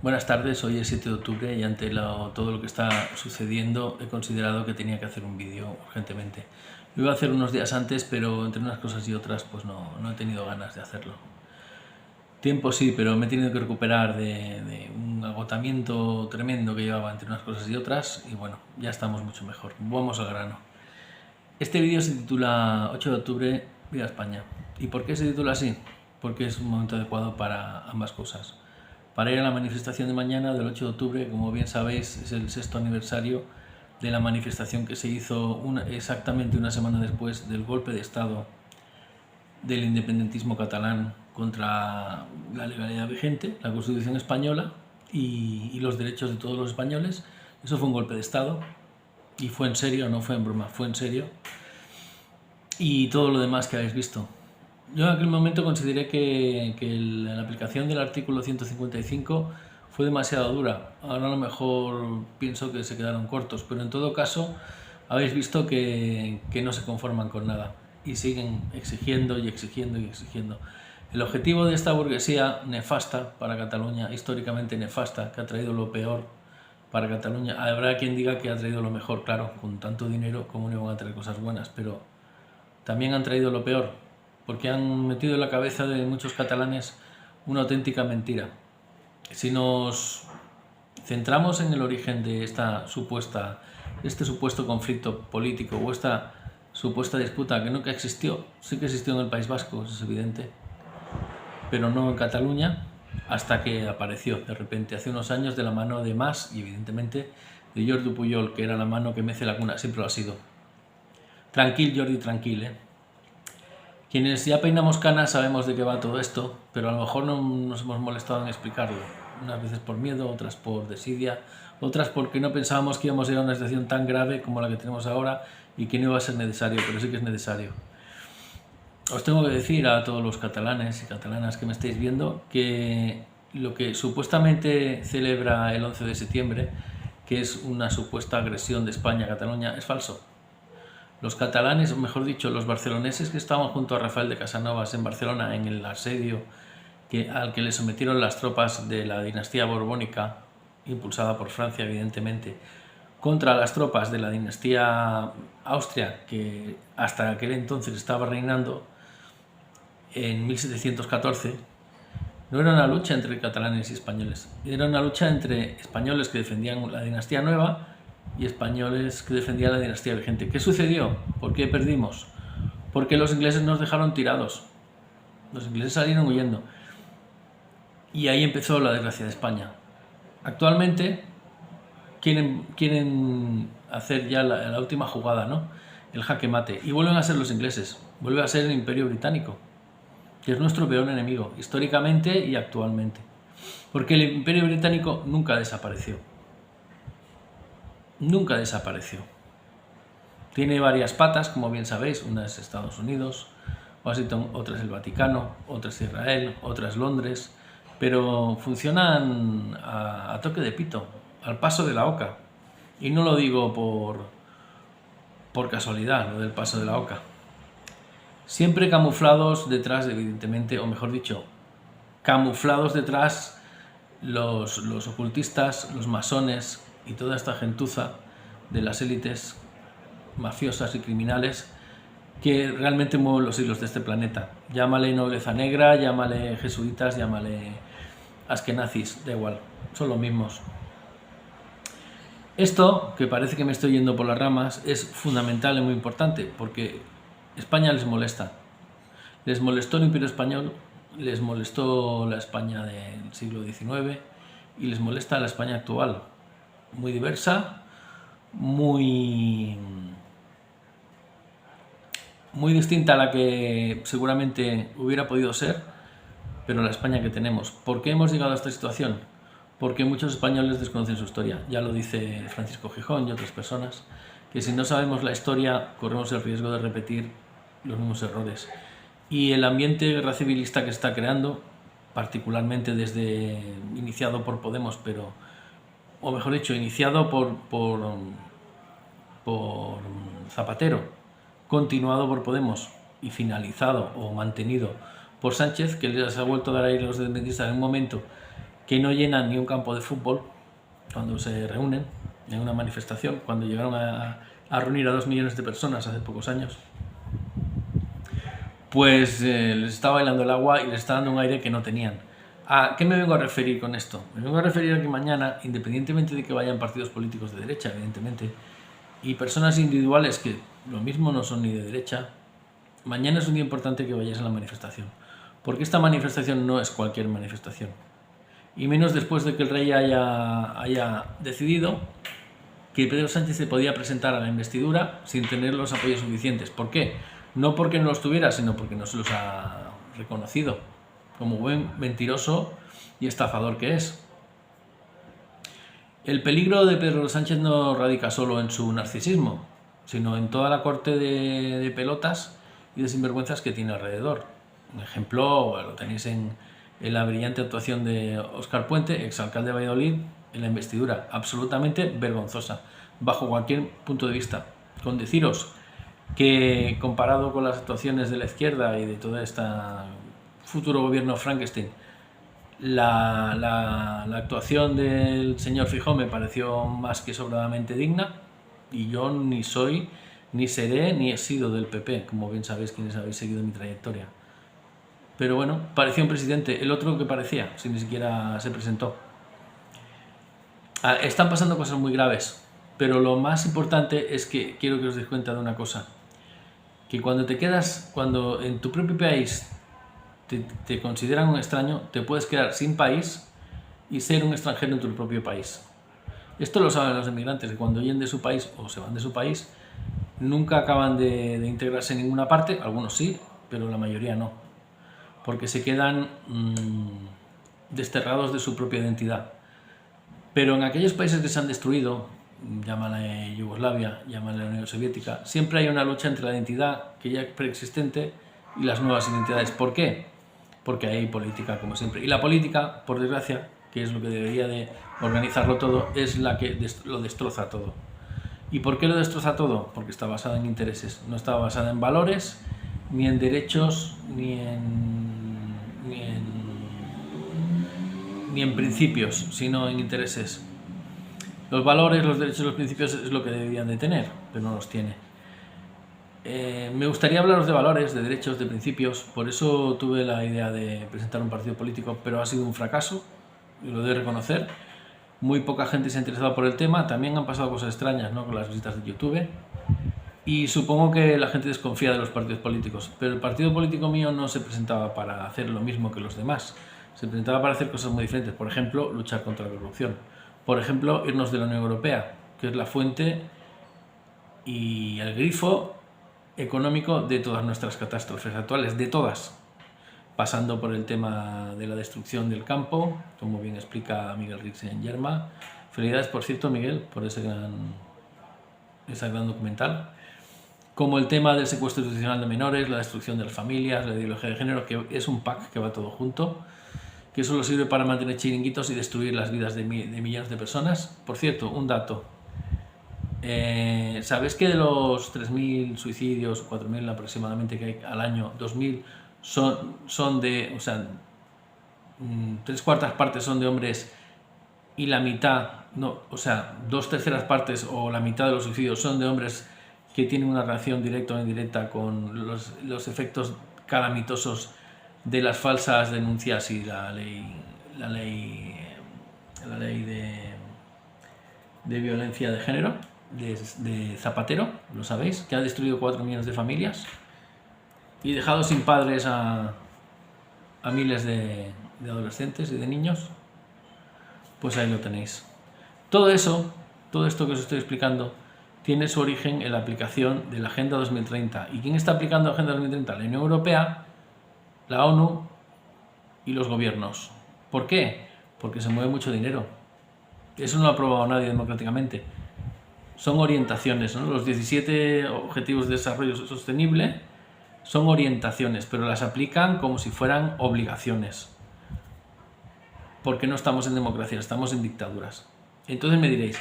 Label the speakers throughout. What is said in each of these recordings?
Speaker 1: Buenas tardes, hoy es 7 de octubre y ante todo lo que está sucediendo he considerado que tenía que hacer un vídeo urgentemente. Lo iba a hacer unos días antes, pero entre unas cosas y otras pues no he tenido ganas de hacerlo. Tiempo sí, pero me he tenido que recuperar de un agotamiento tremendo que llevaba entre unas cosas y otras y bueno, ya estamos mucho mejor. Vamos al grano. Este vídeo se titula 8 de octubre, Viva España. ¿Y por qué se titula así? Porque es un momento adecuado para ambas cosas. Para ir a la manifestación de mañana, del 8 de octubre, como bien sabéis, es el 6º aniversario de la manifestación que se hizo exactamente una semana después del golpe de Estado del independentismo catalán contra la legalidad vigente, la Constitución española y los derechos de todos los españoles. Eso fue un golpe de Estado y fue en serio, no fue en broma, fue en serio. Y todo lo demás que habéis visto. Yo en aquel momento consideré que la aplicación del artículo 155 fue demasiado dura. Ahora a lo mejor pienso que se quedaron cortos, pero en todo caso habéis visto que no se conforman con nada y siguen exigiendo y exigiendo y exigiendo. El objetivo de esta burguesía nefasta para Cataluña, históricamente nefasta, que ha traído lo peor para Cataluña, habrá quien diga que ha traído lo mejor, claro, con tanto dinero, como no van a traer cosas buenas, pero también han traído lo peor, porque han metido en la cabeza de muchos catalanes una auténtica mentira. Si nos centramos en el origen de este supuesto conflicto político o esta supuesta disputa que nunca existió, sí que existió en el País Vasco, eso es evidente, pero no en Cataluña, hasta que apareció de repente hace unos años de la mano de Mas y evidentemente de Jordi Pujol, que era la mano que mece la cuna, siempre lo ha sido. Tranquil, Jordi, tranquil, ¿eh? Quienes ya peinamos canas sabemos de qué va todo esto, pero a lo mejor no nos hemos molestado en explicarlo. Unas veces por miedo, otras por desidia, otras porque no pensábamos que íbamos a ir a una situación tan grave como la que tenemos ahora y que no iba a ser necesario, pero sí que es necesario. Os tengo que decir a todos los catalanes y catalanas que me estáis viendo que lo que supuestamente celebra el 11 de septiembre, que es una supuesta agresión de España a Cataluña, es falso. Los catalanes, o mejor dicho, los barceloneses que estaban junto a Rafael de Casanovas en Barcelona en el asedio al que le sometieron las tropas de la dinastía borbónica, impulsada por Francia evidentemente, contra las tropas de la dinastía Austria, que hasta aquel entonces estaba reinando en 1714, no era una lucha entre catalanes y españoles, era una lucha entre españoles que defendían la dinastía nueva y españoles que defendían la dinastía vigente. ¿Qué sucedió? ¿Por qué perdimos? Porque los ingleses nos dejaron tirados. Los ingleses salieron huyendo. Y ahí empezó la desgracia de España. Actualmente quieren hacer ya la última jugada, ¿no? El jaque mate. Y vuelven a ser los ingleses. Vuelve a ser el Imperio Británico, que es nuestro peor enemigo, históricamente y actualmente. Porque el Imperio Británico nunca desapareció. Nunca desapareció. Tiene varias patas, como bien sabéis, una es Estados Unidos, Washington, otra es el Vaticano, otra es Israel, otra es Londres, pero funcionan a toque de pito, al paso de la oca. Y no lo digo por casualidad, lo del paso de la oca. Siempre camuflados detrás, evidentemente, o mejor dicho, camuflados detrás los ocultistas, los masones y toda esta gentuza de las élites mafiosas y criminales que realmente mueven los hilos de este planeta. Llámale nobleza negra, llámale jesuitas, llámale askenazis, da igual, son los mismos. Esto, que parece que me estoy yendo por las ramas, es fundamental y muy importante porque España les molesta. Les molestó el Imperio Español, les molestó la España del siglo XIX y les molesta la España actual, muy diversa, muy distinta a la que seguramente hubiera podido ser, pero la España que tenemos. ¿Por qué hemos llegado a esta situación? Porque muchos españoles desconocen su historia. Ya lo dice Francisco Gijón y otras personas, que si no sabemos la historia corremos el riesgo de repetir los mismos errores. Y el ambiente guerra civilista que se está creando, particularmente iniciado por Podemos, o mejor dicho, iniciado por Zapatero, continuado por Podemos y finalizado o mantenido por Sánchez, que les ha vuelto a dar aire a los independentistas en un momento que no llenan ni un campo de fútbol cuando se reúnen en una manifestación, cuando llegaron a reunir a 2 millones de personas hace pocos años, pues les está bailando el agua y les está dando un aire que no tenían. ¿A qué me vengo a referir con esto? Me vengo a referir a que mañana, independientemente de que vayan partidos políticos de derecha, evidentemente, y personas individuales que lo mismo no son ni de derecha, mañana es un día importante que vayáis a la manifestación, porque esta manifestación no es cualquier manifestación, y menos después de que el rey haya decidido que Pedro Sánchez se podía presentar a la investidura sin tener los apoyos suficientes. ¿Por qué? No porque no los tuviera, sino porque no se los ha reconocido, como buen mentiroso y estafador que es. El peligro de Pedro Sánchez no radica solo en su narcisismo, sino en toda la corte de pelotas y de sinvergüenzas que tiene alrededor. Un ejemplo lo tenéis en la brillante actuación de Óscar Puente, exalcalde de Valladolid, en la investidura, absolutamente vergonzosa, bajo cualquier punto de vista. Con deciros que, comparado con las actuaciones de la izquierda y de todo este futuro gobierno Frankenstein, la actuación del señor Feijóo me pareció más que sobradamente digna, y yo ni soy, ni seré, ni he sido del PP, como bien sabéis quienes habéis seguido mi trayectoria. Pero bueno, parecía un presidente. El otro que parecía, si ni siquiera se presentó. Están pasando cosas muy graves, pero lo más importante es que quiero que os deis cuenta de una cosa, que cuando en tu propio país te consideran un extraño, te puedes quedar sin país y ser un extranjero en tu propio país. Esto lo saben los inmigrantes, que cuando huyen de su país o se van de su país, nunca acaban de integrarse en ninguna parte, algunos sí, pero la mayoría no, porque se quedan desterrados de su propia identidad. Pero en aquellos países que se han destruido, llámale Yugoslavia, llámale la Unión Soviética, siempre hay una lucha entre la identidad que ya es preexistente y las nuevas identidades. ¿Por qué? Porque hay política, como siempre. Y la política, por desgracia, que es lo que debería de organizarlo todo, es la que lo destroza todo. ¿Y por qué lo destroza todo? Porque está basada en intereses. No está basada en valores, ni en derechos, ni en principios, sino en intereses. Los valores, los derechos y los principios es lo que deberían de tener, pero no los tiene. Me gustaría hablaros de valores, de derechos, de principios, por eso tuve la idea de presentar un partido político, pero ha sido un fracaso, y lo debo reconocer. Muy poca gente se ha interesado por el tema, también han pasado cosas extrañas, ¿no?, con las visitas de YouTube, y supongo que la gente desconfía de los partidos políticos, pero el partido político mío no se presentaba para hacer lo mismo que los demás, se presentaba para hacer cosas muy diferentes, por ejemplo, luchar contra la corrupción, por ejemplo, irnos de la Unión Europea, que es la fuente y el grifo económico de todas nuestras catástrofes actuales, de todas, pasando por el tema de la destrucción del campo, como bien explica Miguel Rix en Yerma. Felicidades, por cierto, Miguel, por ese gran documental. Como el tema del secuestro institucional de menores, la destrucción de las familias, la ideología de género, que es un pack que va todo junto, que solo sirve para mantener chiringuitos y destruir las vidas de millones de personas. Por cierto, un dato. ¿Sabéis que de los 3.000 suicidios, 4.000 aproximadamente que hay al año, 2.000 son de, o sea, 3/4 partes son de hombres, y la mitad, no, o sea, 2/3 partes o la mitad de los suicidios son de hombres que tienen una relación directa o indirecta con los efectos calamitosos de las falsas denuncias y la ley de violencia de género de Zapatero, lo sabéis, que ha destruido 4 millones de familias y dejado sin padres a miles de adolescentes y de niños? Pues ahí lo tenéis. Todo esto que os estoy explicando, tiene su origen en la aplicación de la Agenda 2030. ¿Y quién está aplicando la Agenda 2030? La Unión Europea, la ONU y los gobiernos. ¿Por qué? Porque se mueve mucho dinero. Eso no lo ha aprobado nadie democráticamente. Son orientaciones, ¿no? Los 17 Objetivos de Desarrollo Sostenible son orientaciones, pero las aplican como si fueran obligaciones. Porque no estamos en democracia, estamos en dictaduras. Entonces me diréis,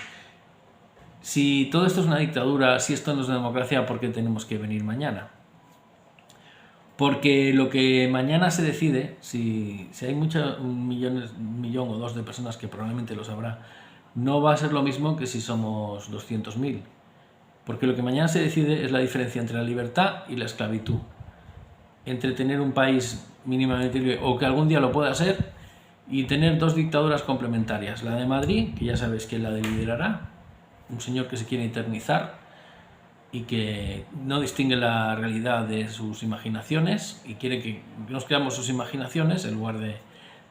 Speaker 1: si todo esto es una dictadura, si esto no es una democracia, ¿por qué tenemos que venir mañana? Porque lo que mañana se decide, si hay un millón o dos de personas, que probablemente lo sabrá, no va a ser lo mismo que si somos 200.000. Porque lo que mañana se decide es la diferencia entre la libertad y la esclavitud. Entre tener un país mínimamente libre, o que algún día lo pueda ser, y tener dos dictaduras complementarias. La de Madrid, que ya sabéis quién la liderará, un señor que se quiere eternizar y que no distingue la realidad de sus imaginaciones y quiere que nos creamos sus imaginaciones en lugar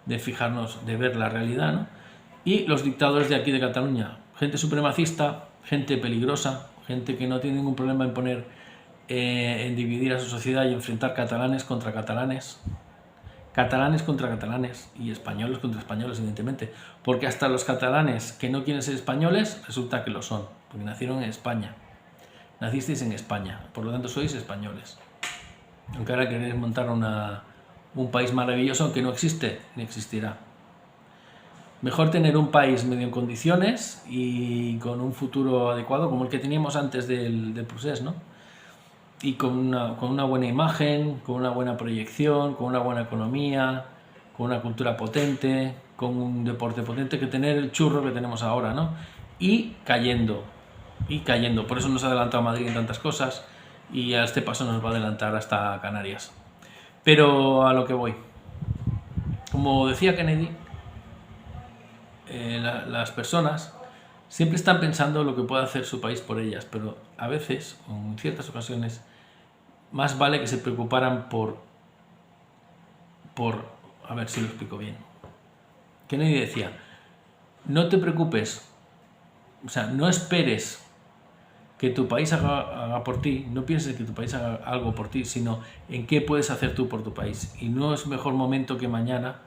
Speaker 1: de fijarnos, de ver la realidad, ¿no? Y los dictadores de aquí de Cataluña, gente supremacista, gente peligrosa, gente que no tiene ningún problema en poner, en dividir a su sociedad y enfrentar catalanes contra catalanes, catalanes contra catalanes y españoles contra españoles, evidentemente, porque hasta los catalanes que no quieren ser españoles resulta que lo son, porque nacieron en España. Nacisteis en España, por lo tanto sois españoles. Aunque ahora queréis montar un país maravilloso que no existe, ni existirá. Mejor tener un país medio en condiciones y con un futuro adecuado, como el que teníamos antes del procés, ¿no? Y con una buena imagen, con una buena proyección, con una buena economía, con una cultura potente, con un deporte potente, que tener el churro que tenemos ahora, ¿no? Y cayendo. Por eso nos ha adelantado Madrid en tantas cosas, y a este paso nos va a adelantar hasta Canarias. Pero a lo que voy. Como decía Kennedy, las personas siempre están pensando lo que puede hacer su país por ellas, pero a veces, o en ciertas ocasiones, más vale que se preocuparan por a ver si lo explico bien. Kennedy decía, no te preocupes, o sea, no esperes que tu país haga por ti, no pienses que tu país haga algo por ti, sino en qué puedes hacer tú por tu país. Y no es mejor momento que mañana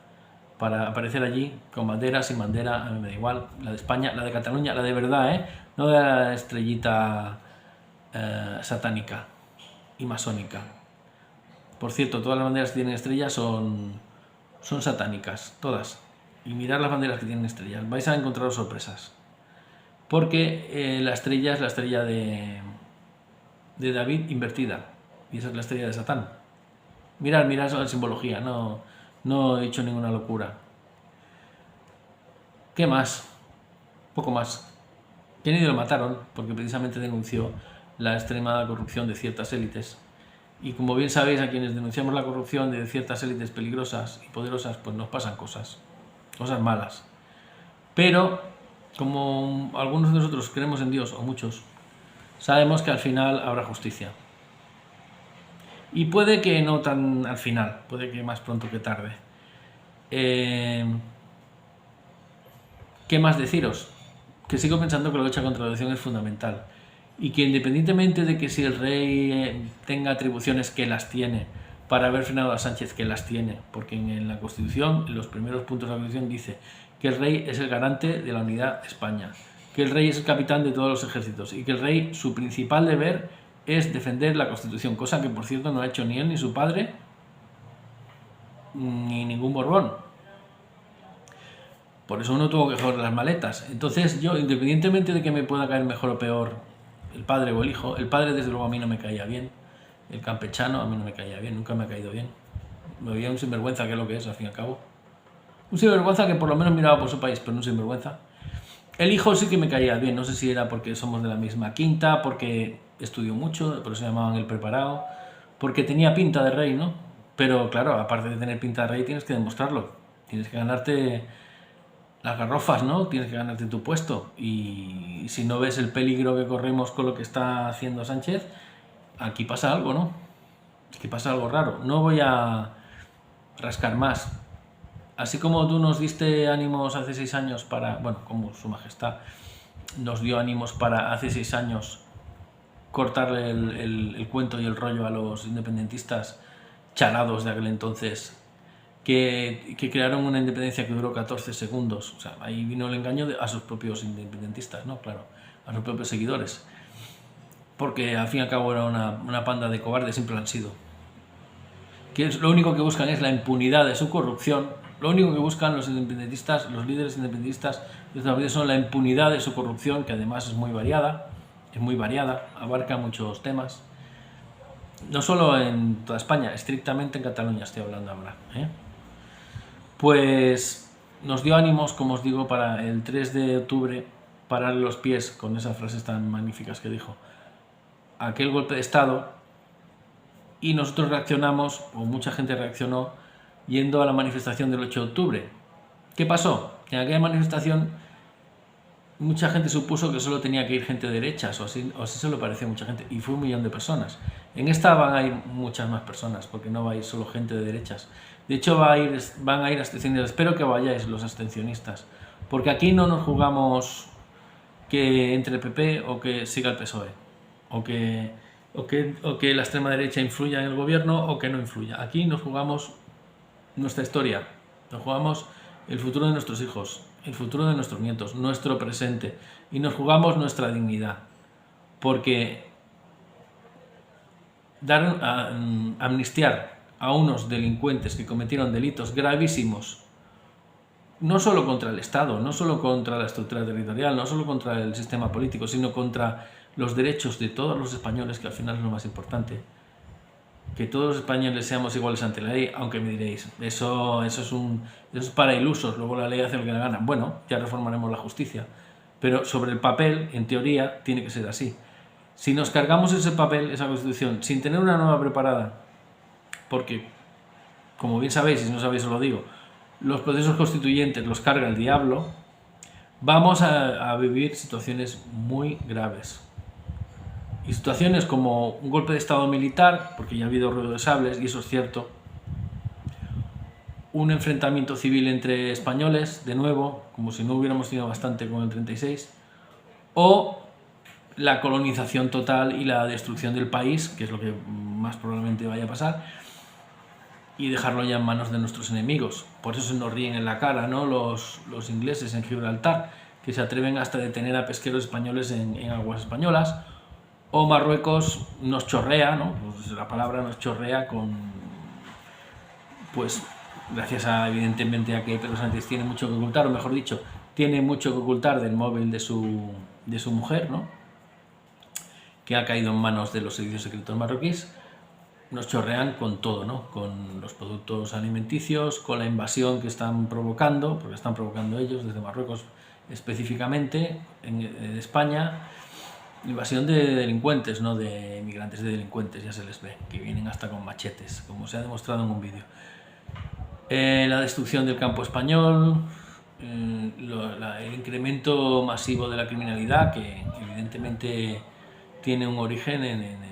Speaker 1: para aparecer allí con bandera, sin bandera, a mí me da igual, la de España, la de Cataluña, la de verdad, no de la estrellita satánica y masónica. Por cierto, todas las banderas que tienen estrellas son satánicas, todas. Y mirad las banderas que tienen estrellas, vais a encontrar sorpresas. Porque la estrella es la estrella de David invertida, y esa es la estrella de Satán. Mirad la simbología, no he dicho ninguna locura. ¿Qué más? Poco más. Kennedy lo mataron porque precisamente denunció la extrema corrupción de ciertas élites. Y como bien sabéis, a quienes denunciamos la corrupción de ciertas élites peligrosas y poderosas, pues nos pasan cosas malas. Pero, como algunos de nosotros creemos en Dios, o muchos, sabemos que al final habrá justicia. Y puede que no tan al final, puede que más pronto que tarde. ¿Qué más deciros? Que sigo pensando que la lucha contra la corrupción es fundamental. Y que independientemente de que si el rey tenga atribuciones, que las tiene, para haber frenado a Sánchez, que las tiene, porque en la Constitución, en los primeros puntos de la Constitución dice que el rey es el garante de la unidad de España, que el rey es el capitán de todos los ejércitos y que el rey, su principal deber es defender la Constitución, cosa que por cierto no ha hecho ni él ni su padre ni ningún Borbón. Por eso uno tuvo que coger las maletas. Entonces yo, independientemente de que me pueda caer mejor o peor el padre o el hijo, el padre desde luego a mí no me caía bien, el campechano a mí no me caía bien, nunca me ha caído bien. Me veía un sinvergüenza, que es lo que es al fin y al cabo. Un sinvergüenza que por lo menos miraba por su país, pero no un sinvergüenza. El hijo sí que me caía bien, no sé si era porque somos de la misma quinta, porque estudió mucho, por eso se llamaban el preparado, porque tenía pinta de rey, ¿no? Pero claro, aparte de tener pinta de rey, tienes que demostrarlo. Tienes que ganarte las garrofas, ¿no? Tienes que ganarte tu puesto. Y si no ves el peligro que corremos con lo que está haciendo Sánchez, aquí pasa algo, ¿no? Aquí pasa algo raro. No voy a rascar más. Así como tú nos diste ánimos hace 6 años para, bueno, como su majestad nos dio ánimos para hace 6 años cortarle el cuento y el rollo a los independentistas chalados de aquel entonces, que crearon una independencia que duró 14 segundos. O sea, ahí vino el engaño a sus propios independentistas, ¿no? Claro, a sus propios seguidores. Porque al fin y al cabo era una panda de cobardes, siempre lo han sido. Que lo único que buscan es la impunidad de su corrupción. Lo único que buscan los independentistas, los líderes independentistas de Estados Unidos, son la impunidad de su corrupción, que además es muy variada, abarca muchos temas. no solo en toda España, estrictamente en Cataluña estoy hablando ahora, pues nos dio ánimos, como os digo, para el 3 de octubre parar los pies con esas frases tan magníficas que dijo, aquel golpe de Estado, y nosotros reaccionamos, o mucha gente reaccionó, yendo a la manifestación del 8 de octubre. ¿Qué pasó? En aquella manifestación mucha gente supuso que solo tenía que ir gente de derechas, o así se lo parecía a mucha gente, y fue 1 millón de personas. En esta van a ir muchas más personas, porque no va a ir solo gente de derechas. De hecho, van a ir abstencionistas. Espero que vayáis los abstencionistas, porque aquí no nos jugamos que entre el PP o que siga el PSOE, o que la extrema derecha influya en el gobierno o que no influya. Aquí nos jugamos nuestra historia, nos jugamos el futuro de nuestros hijos, el futuro de nuestros nietos, nuestro presente, y nos jugamos nuestra dignidad, porque amnistiar a unos delincuentes que cometieron delitos gravísimos, no solo contra el Estado, no solo contra la estructura territorial, no solo contra el sistema político, sino contra los derechos de todos los españoles, que al final es lo más importante, que todos los españoles seamos iguales ante la ley, aunque me diréis, eso es para ilusos, luego la ley hace lo que le gana. Bueno, ya reformaremos la justicia, pero sobre el papel, en teoría, tiene que ser así. Si nos cargamos ese papel, esa Constitución, sin tener una nueva preparada, porque, como bien sabéis, y si no sabéis os lo digo, los procesos constituyentes los carga el diablo, vamos a vivir situaciones muy graves. Y situaciones como un golpe de estado militar, porque ya ha habido ruido de sables, y eso es cierto, un enfrentamiento civil entre españoles, de nuevo, como si no hubiéramos tenido bastante con el 36, o la colonización total y la destrucción del país, que es lo que más probablemente vaya a pasar, y dejarlo ya en manos de nuestros enemigos. Por eso se nos ríen en la cara, ¿no?, los ingleses en Gibraltar, que se atreven hasta a detener a pesqueros españoles en aguas españolas, o Marruecos nos chorrea, ¿no?, pues la palabra nos chorrea pues gracias evidentemente a que Pedro Sánchez tiene mucho que ocultar, o mejor dicho, tiene mucho que ocultar del móvil de su mujer, ¿no?, que ha caído en manos de los servicios secretos marroquíes. Nos chorrean con todo, ¿no?, con los productos alimenticios, con la invasión que están provocando, porque están provocando ellos desde Marruecos específicamente en España, invasión de delincuentes, no de migrantes, de delincuentes, ya se les ve, que vienen hasta con machetes, como se ha demostrado en un vídeo. La destrucción del campo español, el incremento masivo de la criminalidad, que evidentemente tiene un origen en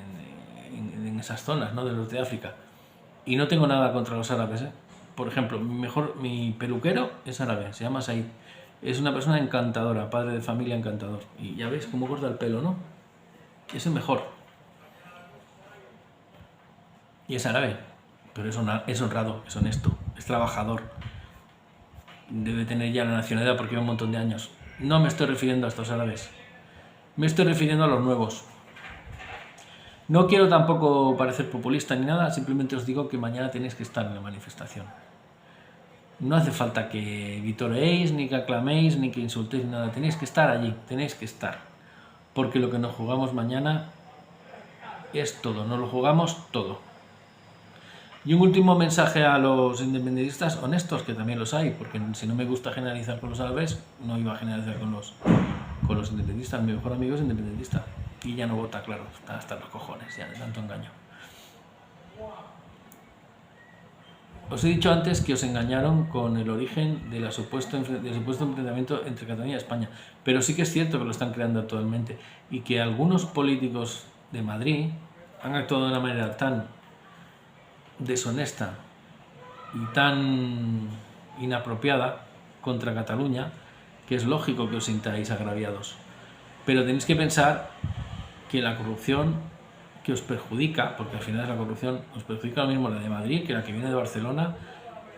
Speaker 1: esas zonas, ¿no?, del norte de África. Y no tengo nada contra los árabes, ¿eh? Por ejemplo, mi peluquero es árabe, se llama Said. Es una persona encantadora, padre de familia encantador. Y ya ves cómo corta el pelo, ¿no? Es el mejor. Y es árabe, pero es honrado, es honesto, es trabajador. Debe tener ya la nacionalidad porque lleva un montón de años. No me estoy refiriendo a estos árabes. Me estoy refiriendo a los nuevos. No quiero tampoco parecer populista ni nada, simplemente os digo que mañana tenéis que estar en la manifestación. No hace falta que vitoreéis, ni que aclaméis, ni que insultéis, nada. Tenéis que estar allí, tenéis que estar. Porque lo que nos jugamos mañana es todo, nos lo jugamos todo. Y un último mensaje a los independentistas honestos, que también los hay, porque si no me gusta generalizar con los árabes, no iba a generalizar con los independentistas. Mi mejor amigo es independentista y ya no vota, claro, está hasta los cojones ya de tanto engaño. Os he dicho antes que os engañaron con el origen del supuesto enfrentamiento entre Cataluña y España, pero sí que es cierto que lo están creando actualmente y que algunos políticos de Madrid han actuado de una manera tan deshonesta y tan inapropiada contra Cataluña que es lógico que os sintáis agraviados. Pero tenéis que pensar que la corrupción que os perjudica, porque al final es la corrupción, os perjudica lo mismo la de Madrid, que la que viene de Barcelona,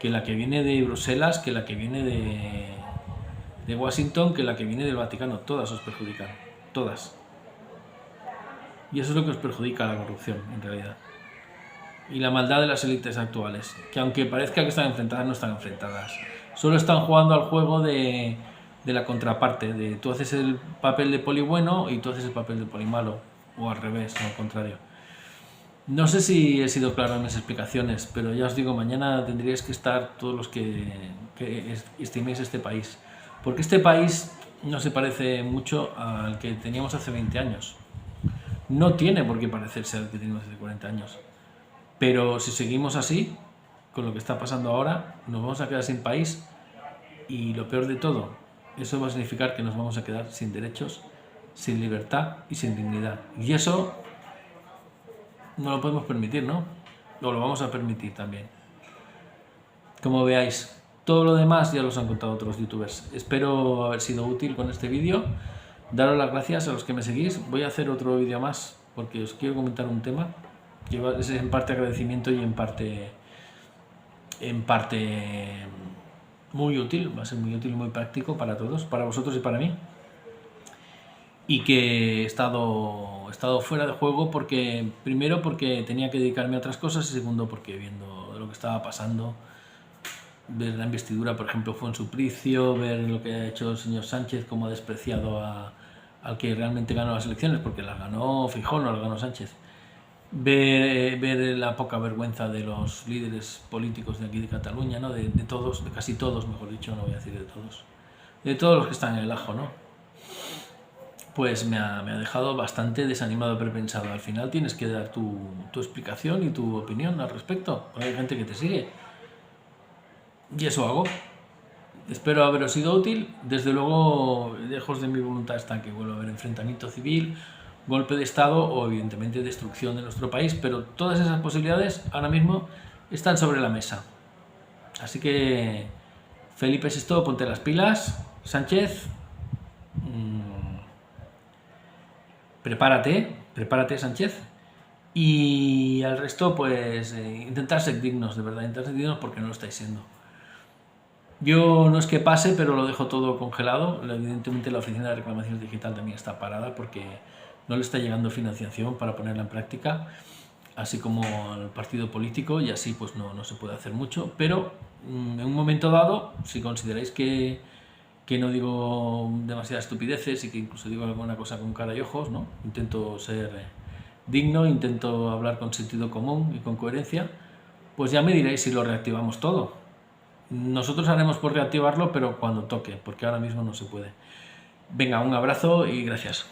Speaker 1: que la que viene de Bruselas, que la que viene de Washington, que la que viene del Vaticano. Todas os perjudican, todas. Y eso es lo que os perjudica la corrupción, en realidad. Y la maldad de las élites actuales, que aunque parezca que están enfrentadas, no están enfrentadas. Solo están jugando al juego de la contraparte, de tú haces el papel de poli bueno y tú haces el papel de poli malo, o al revés, o al contrario. No sé si he sido claro en mis explicaciones, pero ya os digo, mañana tendríais que estar todos los que estiméis este país. Porque este país no se parece mucho al que teníamos hace 20 años. No tiene por qué parecerse al que teníamos hace 40 años. Pero si seguimos así, con lo que está pasando ahora, nos vamos a quedar sin país y lo peor de todo, eso va a significar que nos vamos a quedar sin derechos, sin libertad y sin dignidad. Y eso no lo podemos permitir, ¿no? O lo vamos a permitir también. Como veáis, todo lo demás ya los han contado otros youtubers. Espero haber sido útil con este vídeo. Daros las gracias a los que me seguís. Voy a hacer otro vídeo más porque os quiero comentar un tema que es en parte agradecimiento y en parte muy útil, va a ser muy útil y muy práctico para todos, para vosotros y para mí. Y que he estado fuera de juego porque, primero porque tenía que dedicarme a otras cosas y segundo porque viendo lo que estaba pasando, ver la investidura, por ejemplo, fue en Suplicio, ver lo que ha hecho el señor Sánchez, cómo ha despreciado al que realmente ganó las elecciones, porque las ganó Feijóo, no las ganó Sánchez. Ver la poca vergüenza de los líderes políticos de aquí de Cataluña, ¿no? de todos, de casi todos, mejor dicho, no voy a decir de todos los que están en el ajo, ¿no? Pues me ha dejado bastante desanimado, pero pensado, al final tienes que dar tu explicación y tu opinión al respecto, porque hay gente que te sigue. Y eso hago. Espero haberos sido útil. Desde luego, lejos de mi voluntad está que vuelva a haber enfrentamiento civil, golpe de Estado o evidentemente destrucción de nuestro país, pero todas esas posibilidades ahora mismo están sobre la mesa. Así que, Felipe VI, ponte las pilas. Sánchez, prepárate Sánchez. Y al resto, pues intentar ser dignos, de verdad, intentar ser dignos porque no lo estáis siendo. Yo no es que pase, pero lo dejo todo congelado. Evidentemente la oficina de reclamaciones digital también está parada porque no le está llegando financiación para ponerla en práctica, así como al partido político, y así pues no se puede hacer mucho. Pero en un momento dado, si consideráis que no digo demasiadas estupideces y que incluso digo alguna cosa con cara y ojos, ¿no? Intento ser digno, intento hablar con sentido común y con coherencia, pues ya me diréis si lo reactivamos todo. Nosotros haremos por reactivarlo, pero cuando toque, porque ahora mismo no se puede. Venga, un abrazo y gracias.